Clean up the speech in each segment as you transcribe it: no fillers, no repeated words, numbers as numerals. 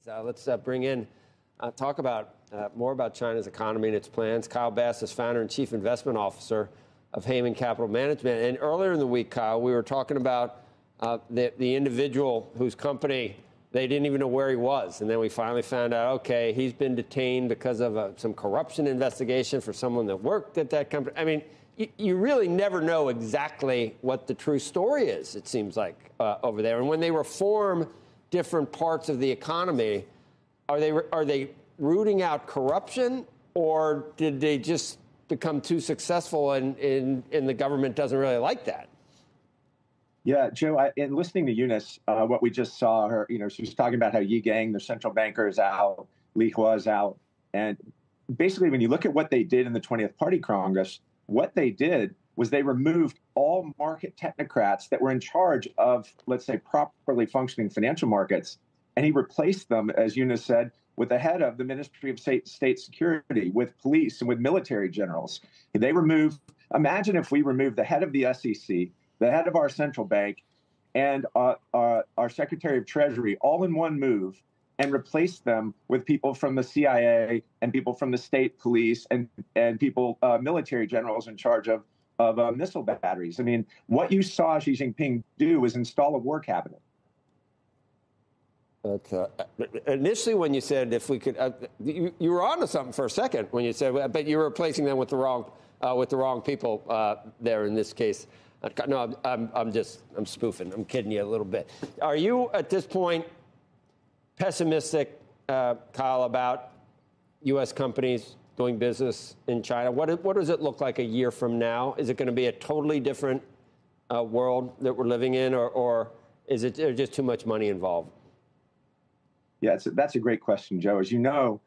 Let's bring in, talk about more about China's economy and its plans. Kyle Bass is founder and chief investment officer of Hayman Capital Management. And earlier in the week, Kyle, we were talking about the individual whose company they didn't even know where he was. And then we finally found out, okay, he's been detained because of some corruption investigation for someone that worked at that company. I mean, you really never know exactly what the true story is, it seems like, over there. And when they reform different parts of the economy, are they rooting out corruption, or did they just become too successful and the government doesn't really like that? Yeah, Joe, in listening to Eunice, what we just saw her, she was talking about how Yi Gang, the central banker, is out, Li Hua is out. And basically, when you look at what they did in the 20th Party Congress, what they did was they removed all market technocrats that were in charge of, let's say, properly functioning financial markets. And he replaced them, as Eunice said, with the head of the Ministry of State Security, with police and with military generals. They removed, imagine if we removed the head of the SEC, the head of our central bank, and our Secretary of Treasury all in one move, and replaced them with people from the CIA and people from the state police and people, military generals in charge of missile batteries. I mean, what you saw Xi Jinping do was install a war cabinet. But initially, when you said if we could, you were onto something for a second when you said, but you were replacing them with the wrong people there in this case. No, I'm spoofing. I'm kidding you a little bit. Are you at this point pessimistic, Kyle, about U.S. companies doing business in China? What does it look like a year from now? Is it going to be a totally different world that we're living in, or is it just too much money involved? Yeah, that's a great question, Joe. As you know,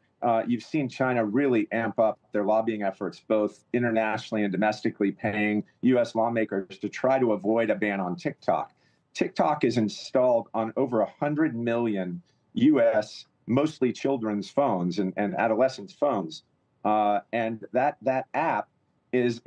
you've seen China really amp up their lobbying efforts, both internationally and domestically, paying U.S. lawmakers to try to avoid a ban on TikTok. TikTok is installed on over 100 million U.S., mostly children's phones and adolescents' phones. And that app is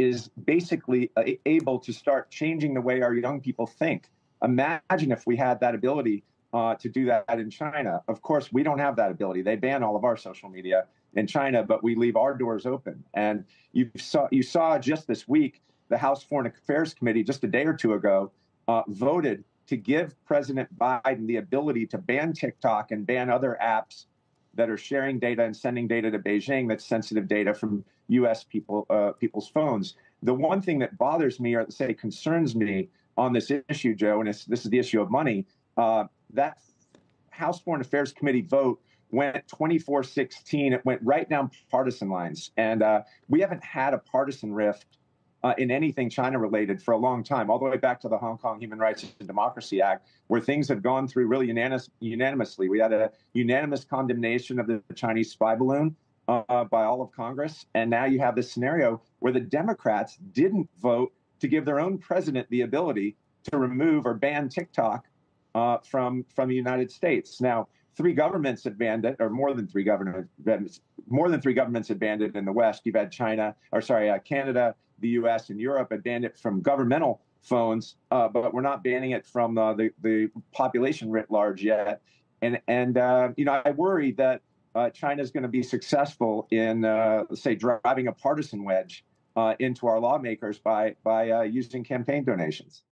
basically able to start changing the way our young people think. Imagine if we had that ability to do that in China. Of course, we don't have that ability. They ban all of our social media in China, but we leave our doors open. And you saw just this week, the House Foreign Affairs Committee, just a day or two ago, voted to give President Biden the ability to ban TikTok and ban other apps that are sharing data and sending data to Beijing that's sensitive data from U.S. people's phones. The one thing that bothers me, or say concerns me on this issue, Joe, and this is the issue of money, that House Foreign Affairs Committee vote went 24-16. It went right down partisan lines. And we haven't had a partisan rift in anything China-related for a long time, all the way back to the Hong Kong Human Rights and Democracy Act, where things have gone through really unanimously. We had a unanimous condemnation of the Chinese spy balloon by all of Congress. And now you have this scenario where the Democrats didn't vote to give their own president the ability to remove or ban TikTok from the United States. Now, three governments have banned it, or more than three governments have banned it in the West. You've had Canada, the U.S., and Europe have banned it from governmental phones, but we're not banning it from the population writ large yet. And I worry that China is going to be successful in, say, driving a partisan wedge into our lawmakers by using campaign donations.